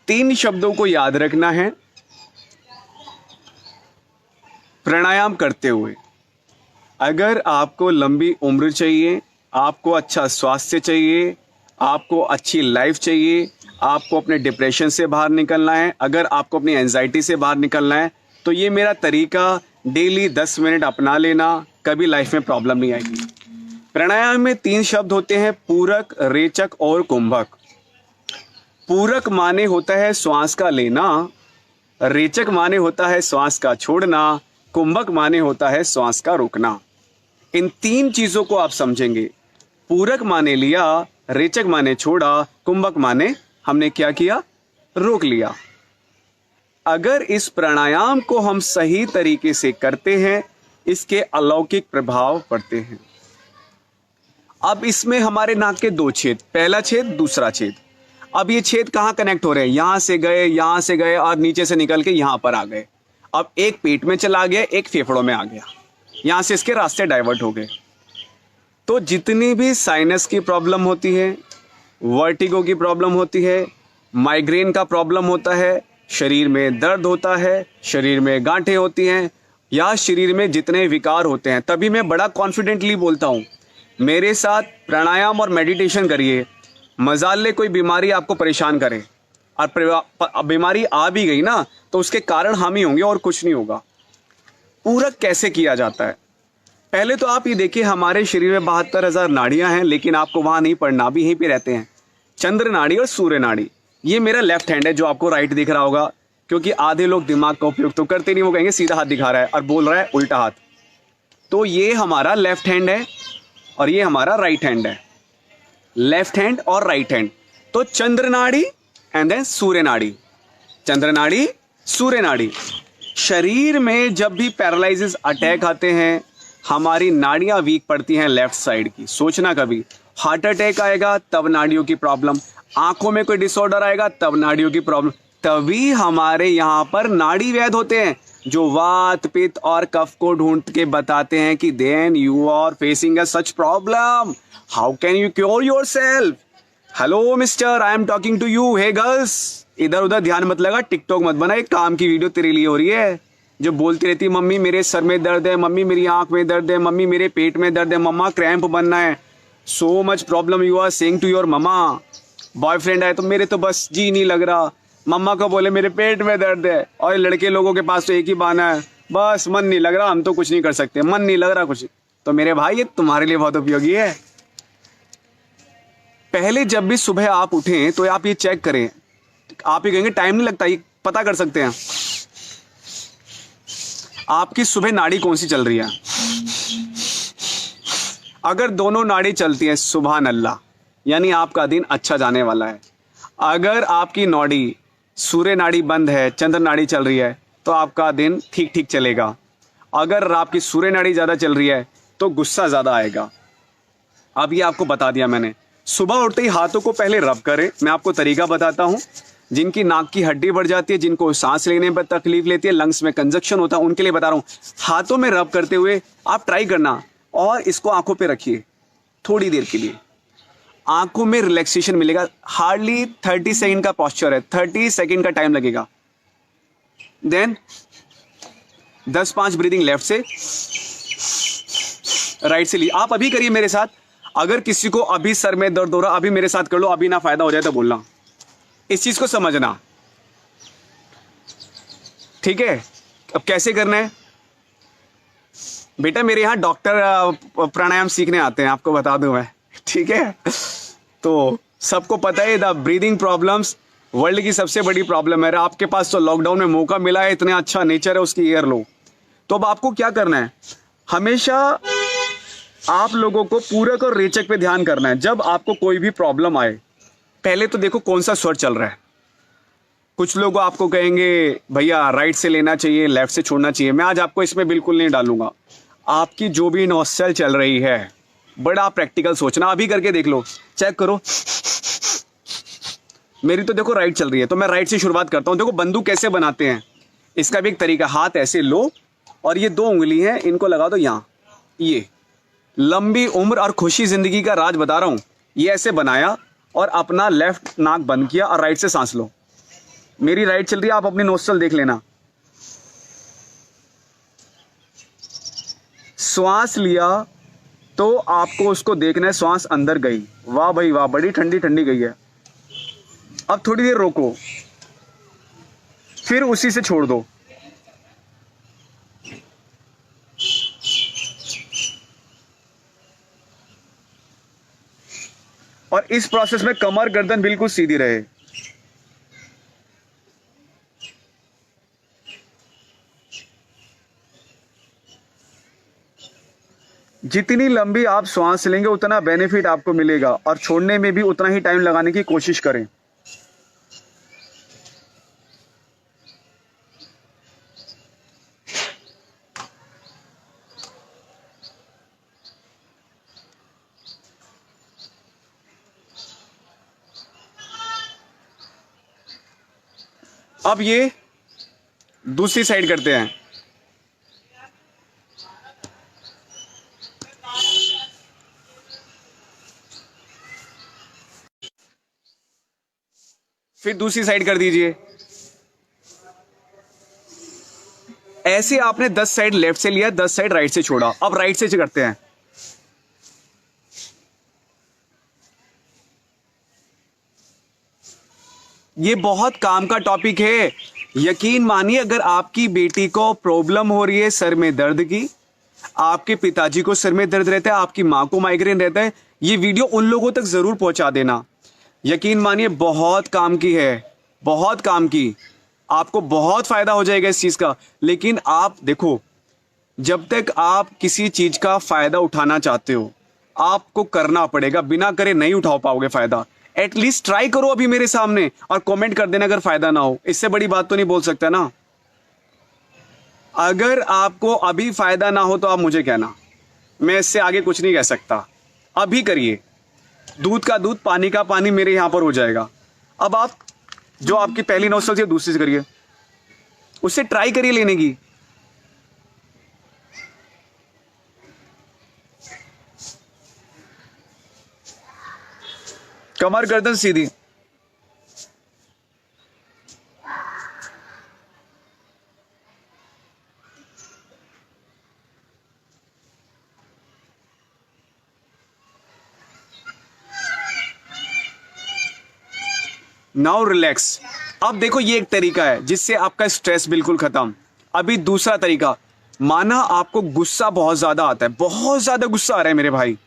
3 शब्दों को याद रखना है प्राणायाम करते हुए। अगर आपको लंबी उम्र चाहिए, आपको अच्छा स्वास्थ्य चाहिए, आपको अच्छी लाइफ चाहिए, आपको अपने डिप्रेशन से बाहर निकलना है, अगर आपको अपनी एंजाइटी से बाहर निकलना है, तो ये मेरा तरीका डेली 10 मिनट अपना लेना, कभी लाइफ में प्रॉब्लम नहीं आएगी। प्राणायाम में 3 शब्द होते हैं, पूरक, रेचक और कुंभक। पूरक माने होता है श्वास का लेना, रेचक माने होता है श्वास का छोड़ना, कुंभक माने होता है श्वास का रोकना। इन 3 चीजों को आप समझेंगे। पूरक माने लिया, रेचक माने छोड़ा, कुंभक माने हमने क्या किया, रोक लिया। अगर इस प्राणायाम को हम सही तरीके से करते हैं, इसके अलौकिक प्रभाव पड़ते हैं। अब इसमें हमारे नाक के 2 छेद, पहला छेद, दूसरा छेद। अब ये छेद कहां कनेक्ट हो रहे हैं, यहां से गए और नीचे से निकल के यहां पर आ गए। अब एक पेट में चला गया, एक फेफड़ों में आ गया, यहां से इसके रास्ते डाइवर्ट हो गए। तो जितनी भी साइनस की प्रॉब्लम होती है, वर्टिगो की प्रॉब्लम होती है, माइग्रेन का प्रॉब्लम होता है, शरीर में दर्द होता है, शरीर में गांठें होती हैं, या शरीर में जितने विकार होते हैं, तभी मैं बड़ा कॉन्फिडेंटली बोलता हूं, मेरे साथ प्राणायाम और मेडिटेशन करिए। मजाले कोई बीमारी आपको परेशान करे और बीमारी आ भी गई ना, तो उसके कारण हम ही होंगे और कुछ नहीं होगा। पूरक कैसे किया जाता है, पहले तो आप ये देखिए, हमारे शरीर में 72,000 नाड़ियां हैं, लेकिन आपको वहां नहीं पढ़ना, भी यहीं पे रहते हैं। चंद्र नाड़ी और सूर्य नाड़ी, ये मेरा लेफ्ट हैंड है जो आपको राइट दिख रहा होगा, क्योंकि आधे लोग दिमाग का उपयोग तो करते नहीं, वो कहेंगे सीधा हाथ दिखा रहा है और बोल रहा है उल्टा हाथ। तो ये हमारा लेफ्ट हैंड है और ये हमारा राइट हैंड है, लेफ्ट हैंड और राइट हैंड। तो चंद्र नाड़ी एंड देन सूर्य नाड़ी, चंद्र नाड़ी, सूर्य नाड़ी। शरीर में जब भी पैरालिसिस अटैक आते हैं, हमारी नाड़ियां वीक पड़ती हैं लेफ्ट साइड की। सोचना कभी हार्ट अटैक आएगा तब नाड़ियों की प्रॉब्लम, आंखों में कोई डिसऑर्डर आएगा तब नाड़ियों की प्रॉब्लम। तभी हमारे यहाँ पर नाड़ी वैद्य होते हैं जो वात, पित्त और कफ को ढूंढ के बताते हैं कि then you are facing a such problem, how can you cure yourself. Hello mister, I am talking to you. Hey girls, इधर उधर ध्यान मत लगा, टिकटॉक मत बना, एक काम की वीडियो तेरे लिए हो रही है जो बोलती रहती है, मम्मी मेरे सर में दर्द है, मम्मी मेरी आंख में दर्द है, मम्मी मेरे पेट में दर्द है, मम्मा क्रैम्प बनना है। So much problem you are saying to your mamma. Boyfriend आए तो मेरे तो बस जी नहीं लग रहा, मम्मा को बोले मेरे पेट में दर्द है। और लड़के लोगों के पास तो एक ही बहाना है, बस मन नहीं लग रहा, हम तो कुछ नहीं कर सकते, मन नहीं लग रहा कुछ। तो मेरे भाई ये तुम्हारे लिए बहुत उपयोगी है। पहले जब भी सुबह आप उठें तो आप ये चेक करें, आप ये कहेंगे टाइम नहीं लगता, ये पता कर सकते हैं आपकी सुबह नाड़ी कौन सी चल रही है। अगर दोनों नाड़ी चलती है, सुभान अल्लाह, यानी आपका दिन अच्छा जाने वाला है। अगर आपकी नाड़ी, सूर्य नाड़ी बंद है, चंद्र नाड़ी चल रही है, तो आपका दिन ठीक ठीक चलेगा। अगर आपकी सूर्य नाड़ी ज़्यादा चल रही है तो गुस्सा ज़्यादा आएगा। अब ये आपको बता दिया मैंने। सुबह उठते ही हाथों को पहले रब करें, मैं आपको तरीका बताता हूँ। जिनकी नाक की हड्डी बढ़ जाती है, जिनको सांस लेने पर तकलीफ लेती है, लंग्स में कंजक्शन होता है, उनके लिए बता रहा हूँ। हाथों में रब करते हुए आप ट्राई करना और इसको आंखों पे रखिए थोड़ी देर के लिए, आंखों में रिलैक्सेशन मिलेगा। हार्डली 30 सेकंड का पॉस्चर है, 30 सेकंड का टाइम लगेगा। देन 10-5 ब्रीदिंग लेफ्ट से, राइट से ली। आप अभी करिए मेरे साथ। अगर किसी को अभी सर में दर्द हो रहा, अभी मेरे साथ कर लो, अभी ना फायदा हो जाए तो बोलना। इस चीज को समझना, ठीक है। अब कैसे करना है बेटा, मेरे यहाँ डॉक्टर प्राणायाम सीखने आते हैं, आपको बता दूं मैं, ठीक है। तो सबको पता है द ब्रीदिंग प्रॉब्लम्स वर्ल्ड की सबसे बड़ी प्रॉब्लम है। आपके पास तो लॉकडाउन में मौका मिला है, इतना अच्छा नेचर है, उसकी एयर लो। तो अब आपको क्या करना है, हमेशा आप लोगों को पूरक और रेचक पे ध्यान करना है। जब आपको कोई भी प्रॉब्लम आए, पहले तो देखो कौन सा स्वर चल रहा है। कुछ लोग आपको कहेंगे भैया राइट से लेना चाहिए, लेफ्ट से छोड़ना चाहिए। मैं आज आपको इसमें बिल्कुल नहीं डालूंगा। आपकी जो भी नॉस्टल चल रही है, बड़ा प्रैक्टिकल सोचना, अभी करके देख लो, चेक करो। मेरी तो देखो राइट चल रही है, तो मैं राइट से शुरुआत करता हूं। देखो बंदूक कैसे बनाते हैं, इसका भी एक तरीका, हाथ ऐसे लो और ये 2 उंगली हैं, इनको लगा दो यहां। ये लंबी उम्र और खुशी जिंदगी का राज बता रहा हूं। ये ऐसे बनाया और अपना लेफ्ट नाक बंद किया और राइट से सांस लो। मेरी राइट चल रही है, आप अपनी नोस्ट्रल देख लेना। श्वास लिया तो आपको उसको देखना है, श्वास अंदर गई, वाह भाई वाह, बड़ी ठंडी ठंडी गई है। अब थोड़ी देर रोको, फिर उसी से छोड़ दो। और इस प्रोसेस में कमर गर्दन बिल्कुल सीधी रहे। जितनी लंबी आप श्वास लेंगे उतना बेनिफिट आपको मिलेगा, और छोड़ने में भी उतना ही टाइम लगाने की कोशिश करें। अब ये दूसरी साइड करते हैं। फिर दूसरी साइड कर दीजिए। ऐसे आपने 10 साइड लेफ्ट से लिया, 10 साइड राइट से छोड़ा। अब राइट से करते हैं। ये बहुत काम का टॉपिक है। यकीन मानिए, अगर आपकी बेटी को प्रॉब्लम हो रही है सर में दर्द की, आपके पिताजी को सर में दर्द रहता है, आपकी मां को माइग्रेन रहता है, ये वीडियो उन लोगों तक जरूर पहुंचा देना। यकीन मानिए बहुत काम की है, बहुत काम की। आपको बहुत फायदा हो जाएगा इस चीज का। लेकिन आप देखो, जब तक आप किसी चीज का फायदा उठाना चाहते हो, आपको करना पड़ेगा। बिना करे नहीं उठा पाओगे फायदा। एटलीस्ट ट्राई करो अभी मेरे सामने, और कमेंट कर देना अगर फायदा ना हो। इससे बड़ी बात तो नहीं बोल सकता ना। अगर आपको अभी फायदा ना हो तो आप मुझे कहना, मैं इससे आगे कुछ नहीं कह सकता। अभी करिए, दूध का दूध, पानी का पानी मेरे यहां पर हो जाएगा। अब आप जो आपकी पहली नोस्ट्रल से दूसरी से करिए, उससे ट्राई करिए लेने की। कमर गर्दन सीधी। Now relax. अब देखो, ये एक तरीका है जिससे आपका स्ट्रेस बिल्कुल खत्म। अभी दूसरा तरीका, माना आपको गुस्सा बहुत ज्यादा आता है, बहुत ज्यादा गुस्सा आ रहा है मेरे भाई,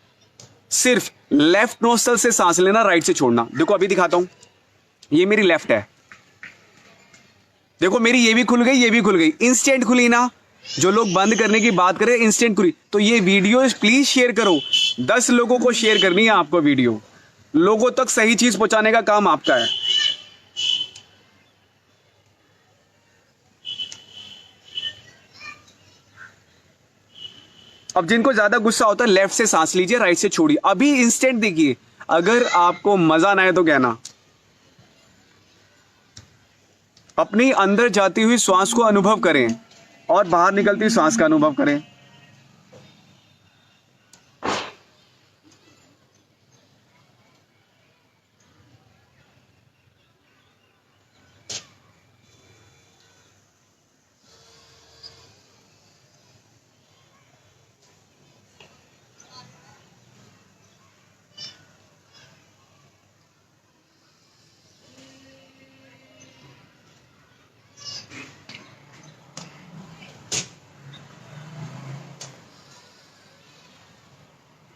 सिर्फ लेफ्ट नोस्ट्रल से सांस लेना, राइट से छोड़ना। देखो अभी दिखाता हूं, ये मेरी लेफ्ट है, देखो मेरी ये भी खुल गई, ये भी खुल गई, इंस्टेंट खुली ना। जो लोग बंद करने की बात करें, इंस्टेंट खुली। तो ये वीडियो प्लीज शेयर करो, 10 लोगों को शेयर करनी है आपको वीडियो। लोगों तक सही चीज पहुंचाने का काम आपका है। अब जिनको ज्यादा गुस्सा होता है, लेफ्ट से सांस लीजिए, राइट से छोड़िए। अभी इंस्टेंट देखिए। अगर आपको मजा ना आए तो कहना। अपनी अंदर जाती हुई श्वास को अनुभव करें और बाहर निकलती हुई श्वास का अनुभव करें।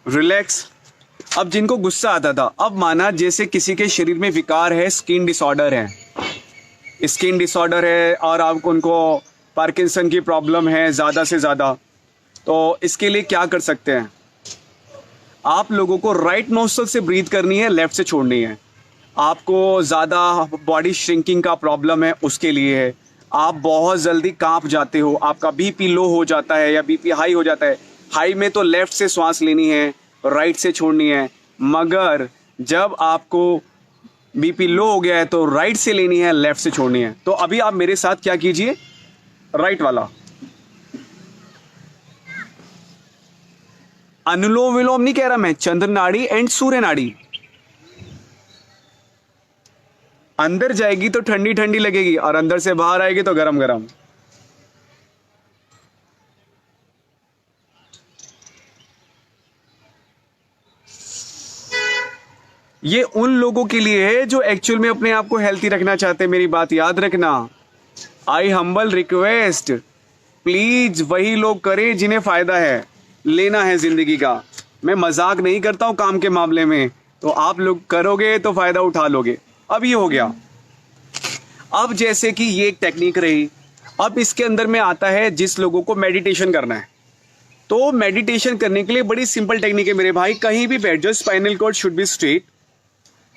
रिलैक्स। अब जिनको गुस्सा आता था, अब माना जैसे किसी के शरीर में विकार है, स्किन डिसऑर्डर है, स्किन डिसऑर्डर है, और आपको उनको पार्किंसन की प्रॉब्लम है ज़्यादा से ज़्यादा, तो इसके लिए क्या कर सकते हैं? आप लोगों को राइट नोस्ट्रल से ब्रीथ करनी है, लेफ्ट से छोड़नी है। आपको ज़्यादा बॉडी श्रिंकिंग का प्रॉब्लम है, उसके लिए है। आप बहुत जल्दी कांप जाते हो, आपका बीपी लो हो जाता है या बीपी हाई हो जाता है, हाई में तो लेफ्ट से श्वास लेनी है, राइट से छोड़नी है। मगर जब आपको बीपी लो हो गया है तो राइट से लेनी है, लेफ्ट से छोड़नी है। तो अभी आप मेरे साथ क्या कीजिए, राइट वाला अनुलोम विलोम नहीं कह रहा मैं, चंद्र नाड़ी एंड सूर्य नाड़ी। अंदर जाएगी तो ठंडी ठंडी लगेगी और अंदर से बाहर आएगी तो गरम गरम। ये उन लोगों के लिए है जो एक्चुअल में अपने आप को हेल्थी रखना चाहते हैं। मेरी बात याद रखना। आई हम्बल रिक्वेस्ट, प्लीज वही लोग करें जिन्हें फायदा है, लेना है जिंदगी का। मैं मजाक नहीं करता हूं काम के मामले में, तो आप लोग करोगे तो फायदा उठा लोगे। अब ये हो गया। अब जैसे कि ये एक टेक्निक रही, अब इसके अंदर में आता है जिस लोगों को मेडिटेशन करना है। तो मेडिटेशन करने के लिए बड़ी सिंपल टेक्निक है मेरे भाई। कहीं भी बैठ जाओ, spinal cord should be straight,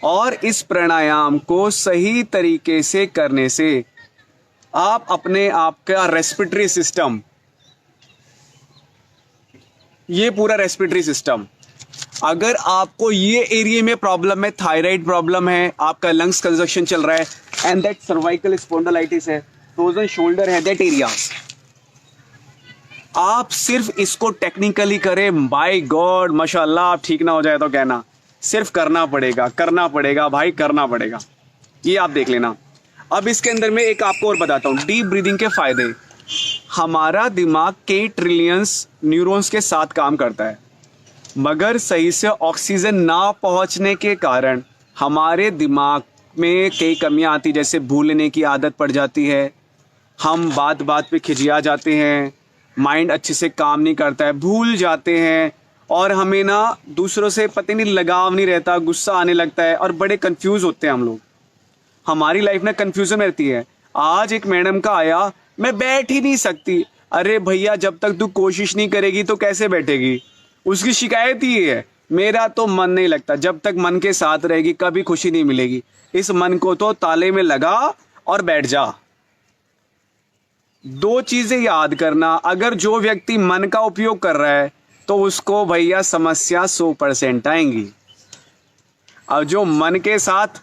और इस प्राणायाम को सही तरीके से करने से आप अपने आप का रेस्पिरेटरी सिस्टम, ये पूरा रेस्पिरेटरी सिस्टम, अगर आपको ये एरिया में प्रॉब्लम है, थायराइड प्रॉब्लम है, आपका लंग्स कंजक्शन चल रहा है, एंड दैट सर्वाइकल स्पॉन्डिलाइटिस है, फ्रोजन शोल्डर है, दैट एरिया, आप सिर्फ इसको टेक्निकली करें, बाय गॉड माशाल्लाह, आप ठीक ना हो जाए तो कहना। सिर्फ करना पड़ेगा, करना पड़ेगा भाई, करना पड़ेगा। ये आप देख लेना। अब इसके अंदर में एक आपको और बताता हूं डीप ब्रीदिंग के फायदे। हमारा दिमाग कई ट्रिलियंस न्यूरॉन्स के साथ काम करता है, मगर सही से ऑक्सीजन ना पहुंचने के कारण हमारे दिमाग में कई कमियां आती, जैसे भूलने की आदत पड़ जाती है, हम बात बात पे खिजिया जाते हैं, माइंड अच्छे से काम नहीं करता है, भूल जाते हैं, और हमें ना दूसरों से पता नहीं लगाव नहीं रहता, गुस्सा आने लगता है और बड़े कंफ्यूज होते हैं हम लोग। हमारी लाइफ में कंफ्यूजन रहती है। आज एक मैडम का आया, मैं बैठ ही नहीं सकती। अरे भैया, जब तक तू कोशिश नहीं करेगी तो कैसे बैठेगी? उसकी शिकायत ही है, मेरा तो मन नहीं लगता। जब तक मन के साथ रहेगी कभी खुशी नहीं मिलेगी। इस मन को तो ताले में लगा और बैठ जा। दो चीजें याद करना, अगर जो व्यक्ति मन का उपयोग कर रहा है तो उसको भैया समस्या 100% आएंगी, और जो मन के साथ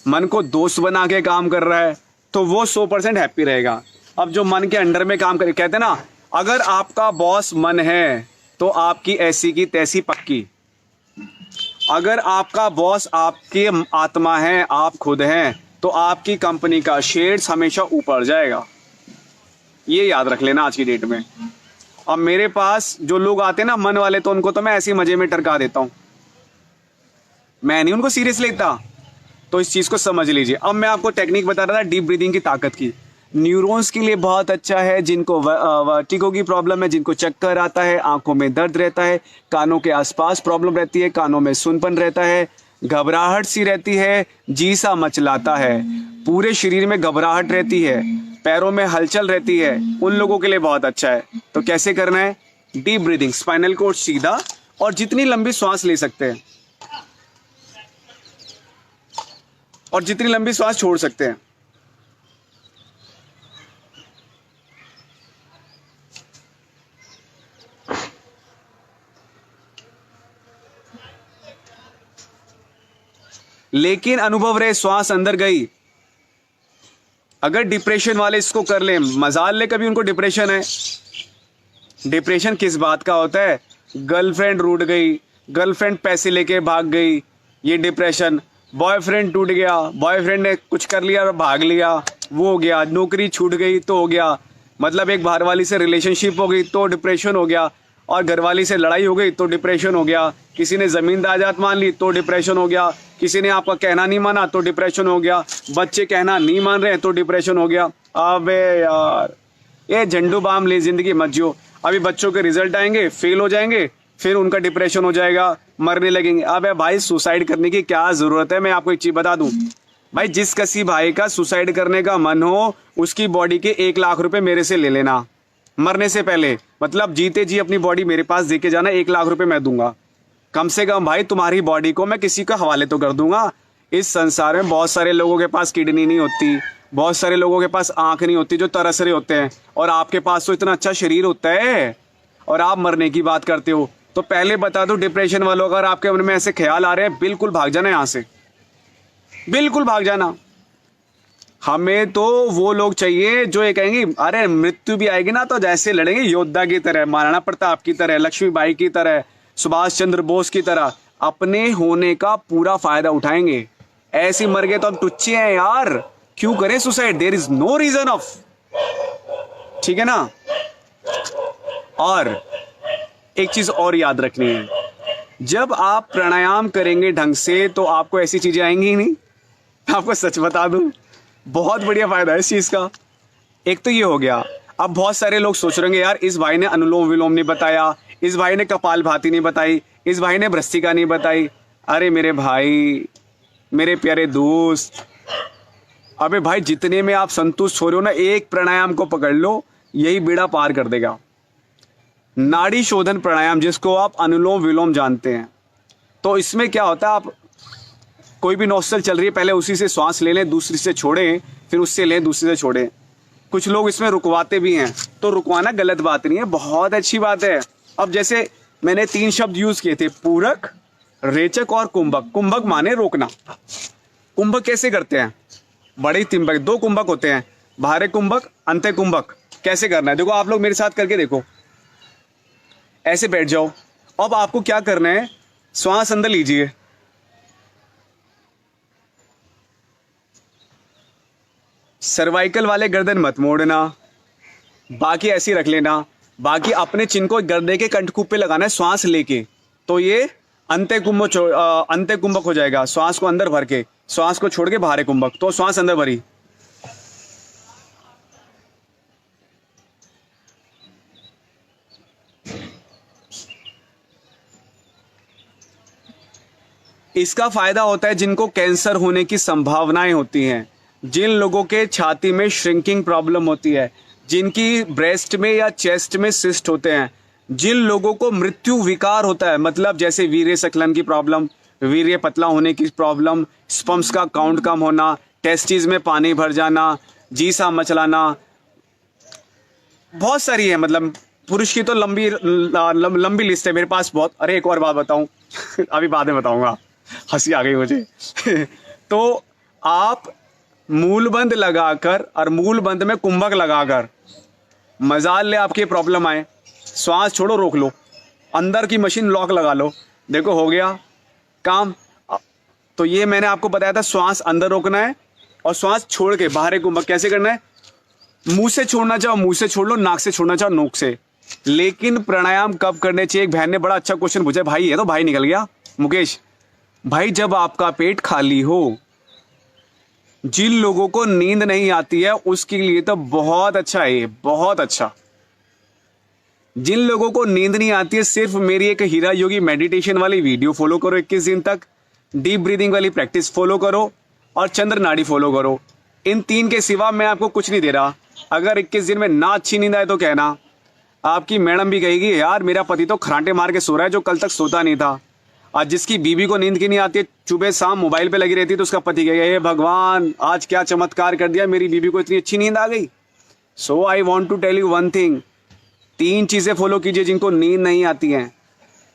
मन को दोस्त बना के काम कर रहा है तो वो 100% हैप्पी रहेगा। अब जो मन के अंडर में काम करे, कहते हैं ना, अगर आपका बॉस मन है तो आपकी ऐसी की तैसी पक्की। अगर आपका बॉस आपकी आत्मा है, आप खुद हैं, तो आपकी कंपनी का शेयर्स हमेशा ऊपर जाएगा। ये याद रख लेना आज की डेट में। अब मेरे पास जो लोग आते हैं ना मन वाले, तो उनको तो मैं ऐसे मजे में टरका देता हूं, मैं नहीं उनको सीरियस लेता। तो इस चीज को समझ लीजिए। अब मैं आपको टेक्निक बता रहा था डीप ब्रीदिंग की ताकत की। न्यूरॉन्स के लिए बहुत अच्छा है, जिनको वर्टिगो की प्रॉब्लम है, जिनको चक्कर आता है, आंखों में दर्द रहता है, कानों के आसपास प्रॉब्लम रहती है, कानों में सुनपन रहता है, घबराहट सी रहती है, जी सा मचलाता है, पूरे शरीर में घबराहट रहती है, पैरों में हलचल रहती है, उन लोगों के लिए बहुत अच्छा है। तो कैसे करना है? डीप ब्रीदिंग, स्पाइनल कॉर्ड सीधा, और जितनी लंबी सांस ले सकते हैं और जितनी लंबी सांस छोड़ सकते हैं। लेकिन अनुभव रहे, श्वास अंदर गई। अगर डिप्रेशन वाले इसको कर ले, मजाल ले कभी उनको डिप्रेशन है। डिप्रेशन किस बात का होता है? गर्लफ्रेंड रूठ गई, गर्लफ्रेंड पैसे लेके भाग गई, ये डिप्रेशन। बॉयफ्रेंड टूट गया, बॉयफ्रेंड ने कुछ कर लिया और भाग लिया, वो हो गया। नौकरी छूट गई तो हो गया, मतलब एक बाहर वाली से रिलेशनशिप हो गई तो डिप्रेशन हो गया, और घरवाली से लड़ाई हो गई तो डिप्रेशन हो गया, किसी ने जमीन जायदाद मान ली तो डिप्रेशन हो गया, किसी ने आपका कहना नहीं माना तो डिप्रेशन हो गया, बच्चे कहना नहीं मान रहे तो डिप्रेशन हो गया। अबे यार, ये झंडू बाम ले जिंदगी मत जियो। अभी बच्चों के रिजल्ट आएंगे, फेल हो जाएंगे, फिर उनका डिप्रेशन हो जाएगा, मरने लगेंगे। अबे भाई, सुसाइड करने की क्या जरूरत है? मैं आपको एक चीज बता दूं भाई, जिस किसी भाई का सुसाइड करने का मन हो, उसकी बॉडी के 1 लाख रुपए मेरे से ले लेना मरने से पहले। मतलब जीते जी अपनी बॉडी मेरे पास देके जाना, 1 लाख रुपए मैं दूंगा कम से कम। भाई, तुम्हारी बॉडी को मैं किसी का हवाले तो कर दूंगा। इस संसार में बहुत सारे लोगों के पास किडनी नहीं होती, बहुत सारे लोगों के पास आंख नहीं होती जो तरस रहे होते हैं, और आपके पास तो इतना अच्छा शरीर होता है और आप मरने की बात करते हो। तो पहले बता दो डिप्रेशन वालों, अगर आपके मन में ऐसे ख्याल आ रहे हैं, बिल्कुल भाग जाना यहाँ से, बिल्कुल भाग जाना। हमें तो वो लोग चाहिए जो ये कहेंगे, अरे मृत्यु भी आएगी ना तो जैसे लड़ेंगे योद्धा की तरह, महाराणा प्रताप की तरह, लक्ष्मीबाई की तरह, सुभाष चंद्र बोस की तरह, अपने होने का पूरा फायदा उठाएंगे। ऐसे ही मर गए तो हम टुच्चे हैं यार, क्यों करें suicide? There is no reason of, ठीक है ना। और एक चीज और याद रखनी है, जब आप प्राणायाम करेंगे ढंग से तो आपको ऐसी चीजें आएंगी ही नहीं। आपको सच बता दूं, बहुत बढ़िया फायदा है इस चीज का। एक तो ये हो गया। अब बहुत सारे लोग सोच रहे होंगे यार इस भाई ने अनुलोम विलोम नहीं बताया, इस भाई ने कपाल भाती नहीं बताई, इस भाई ने भ्रष्टिका नहीं बताई। अरे मेरे भाई, मेरे प्यारे दोस्त, अबे भाई जितने में आप संतुष्ट हो रहे हो ना, एक प्राणायाम को पकड़ लो, यही बेड़ा पार कर देगा। नाड़ी शोधन प्राणायाम, जिसको आप अनुलोम विलोम जानते हैं। तो इसमें क्या होता है, आप कोई भी नोस्ट्रल चल रही है, पहले उसी से श्वास ले लें, दूसरी से छोड़ें, फिर उससे लें, दूसरी से छोड़ें। कुछ लोग इसमें रुकवाते भी हैं, तो रुकवाना गलत बात नहीं है, बहुत अच्छी बात है। अब जैसे मैंने 3 शब्द यूज किए थे, पूरक, रेचक और कुंभक। कुंभक माने रोकना। कुंभक कैसे करते हैं? बड़े तिम्बक, 2 कुंभक होते हैं, बाहरी कुंभक, अंत्य कुंभक। कैसे करना है देखो, आप लोग मेरे साथ करके देखो। ऐसे बैठ जाओ। अब आपको क्या करना है, श्वास अंदर लीजिए, सर्वाइकल वाले गर्दन मत मोड़ना, बाकी ऐसे ही रख लेना। बाकी अपने चिन्ह को गर्दन के कंठकूप पे लगाना है श्वास लेके, तो ये अंत्य कुंभक हो जाएगा। श्वास को अंदर भर के, श्वास को छोड़ के बाहरी कुंभक, तो श्वास अंदर भरी। इसका फायदा होता है जिनको कैंसर होने की संभावनाएं होती हैं, जिन लोगों के छाती में श्रिंकिंग प्रॉब्लम होती है, जिनकी ब्रेस्ट में या चेस्ट में सिस्ट होते हैं, जिन लोगों को मृत्यु विकार होता है, मतलब जैसे वीर्य संकलन की प्रॉब्लम, वीर्य पतला होने की प्रॉब्लम, स्पर्म्स का काउंट कम होना, टेस्टिस में पानी भर जाना, जी सा मचलाना, बहुत सारी है। मतलब पुरुष की तो लंबी लिस्ट है मेरे पास बहुत। अरे एक और बात बताऊं अभी बाद में बताऊंगा, हंसी आ गई मुझे तो आप मूलबंद लगाकर और मूलबंद में कुंभक लगाकर, मजाल ले आपकी प्रॉब्लम आए, श्वास छोड़ो, रोक लो, अंदर की मशीन लॉक लगा लो, देखो हो गया काम। तो ये मैंने आपको बताया था, श्वास अंदर रोकना है और श्वास छोड़ के बाहर कुंभक कैसे करना है। मुंह से छोड़ना चाहो मुंह से छोड़ लो, नाक से छोड़ना चाहो नोक से। लेकिन प्राणायाम कब करने चाहिए? एक बहन ने बड़ा अच्छा क्वेश्चन पूछा, भाई है तो भाई निकल गया मुकेश भाई, जब आपका पेट खाली हो। जिन लोगों को नींद नहीं आती है उसके लिए तो बहुत अच्छा है ये, बहुत अच्छा। जिन लोगों को नींद नहीं आती है, सिर्फ मेरी एक हीरा योगी मेडिटेशन वाली वीडियो फॉलो करो 21 दिन तक, डीप ब्रीदिंग वाली प्रैक्टिस फॉलो करो और चंद्र नाड़ी फॉलो करो। इन 3 के सिवा मैं आपको कुछ नहीं दे रहा। अगर 21 दिन में ना अच्छी नींद आए तो कहना, आपकी मैडम भी कहेगी यार मेरा पति तो खरांटे मार के सो रहा है जो कल तक सोता नहीं था। आज जिसकी बीवी को नींद की नहीं आती है, सुबह शाम मोबाइल पे लगी रहती है, तो उसका पति कहेगा हे भगवान आज क्या चमत्कार कर दिया, मेरी बीवी को इतनी अच्छी नींद आ गई। So I want to tell you one thing, 3 चीजें फॉलो कीजिए जिनको नींद नहीं आती हैं।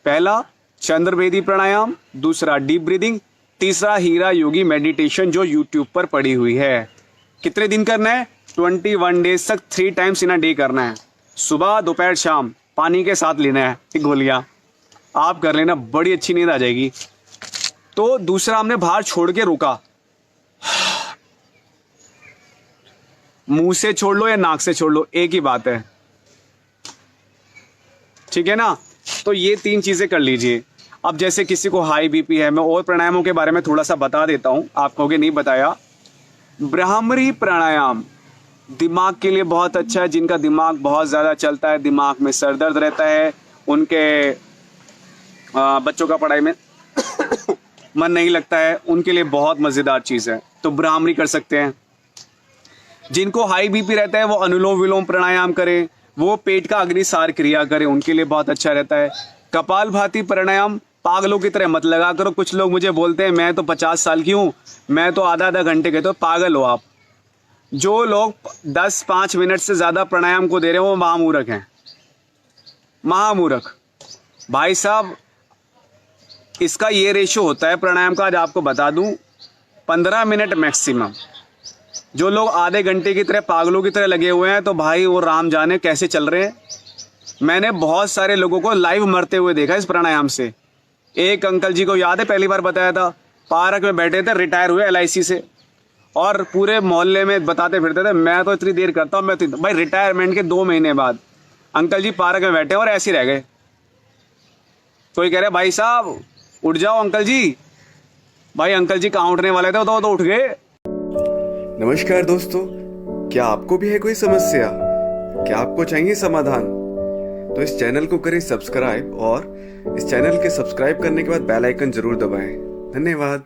पहला चंद्रभेदी प्राणायाम, दूसरा डीप ब्रीदिंग, तीसरा हीरा योगी मेडिटेशन जो यूट्यूब पर पड़ी हुई है। कितने दिन करना है? 21 डेज तक 3 टाइम्स इन अ डे करना है, सुबह दोपहर शाम, पानी के साथ लेना है गोलियां। आप कर लेना, बड़ी अच्छी नींद आ जाएगी। तो दूसरा हमने बाहर छोड़ के रोका, मुंह से छोड़ लो या नाक से छोड़ लो, एक ही बात है, ठीक है ना। तो ये 3 चीजें कर लीजिए। अब जैसे किसी को हाई बीपी है, मैं और प्राणायामों के बारे में थोड़ा सा बता देता हूं, आप कहोगे नहीं बताया। ब्राह्मरी प्राणायाम दिमाग के लिए बहुत अच्छा है। जिनका दिमाग बहुत ज्यादा चलता है, दिमाग में सर दर्द रहता है, उनके बच्चों का पढ़ाई में मन नहीं लगता है, उनके लिए बहुत मजेदार चीज है, तो ब्राह्मरी कर सकते हैं। जिनको हाई बीपी रहता है वो अनुलोम विलोम प्राणायाम करें, वो पेट का अग्निसार क्रिया करें, उनके लिए बहुत अच्छा रहता है। कपाल भाती प्राणायाम पागलों की तरह मत लगा करो। कुछ लोग मुझे बोलते हैं मैं तो 50 साल की हूं, मैं तो आधा घंटे के, तो पागल हो आप। जो लोग 10-5 मिनट से ज्यादा प्राणायाम को दे रहे हो वो महामूर्ख हैं, महामूर्ख भाई साहब। इसका ये रेशो होता है प्राणायाम का, आज आपको बता दूं, 15 मिनट मैक्सिमम। जो लोग आधे घंटे की तरह पागलों की तरह लगे हुए हैं, तो भाई वो राम जाने कैसे चल रहे हैं। मैंने बहुत सारे लोगों को लाइव मरते हुए देखा इस प्राणायाम से। एक अंकल जी को याद है, पहली बार बताया था, पार्क में बैठे थे, रिटायर हुए LIC से, और पूरे मोहल्ले में बताते फिरते थे मैं तो इतनी देर करता हूँ, मैं तो भाई रिटायरमेंट के 2 महीने बाद अंकल जी पार्क में बैठे और ऐसे ही रह गए। कोई कह रहे भाई साहब उठ जाओ अंकल जी, भाई अंकल जी कहाँ उठने वाले थे, वो तो उठ गए। नमस्कार दोस्तों, क्या आपको भी है कोई समस्या? क्या आपको चाहिए समाधान? तो इस चैनल को करें सब्सक्राइब, और इस चैनल के सब्सक्राइब करने के बाद बेल आइकन जरूर दबाएं। धन्यवाद।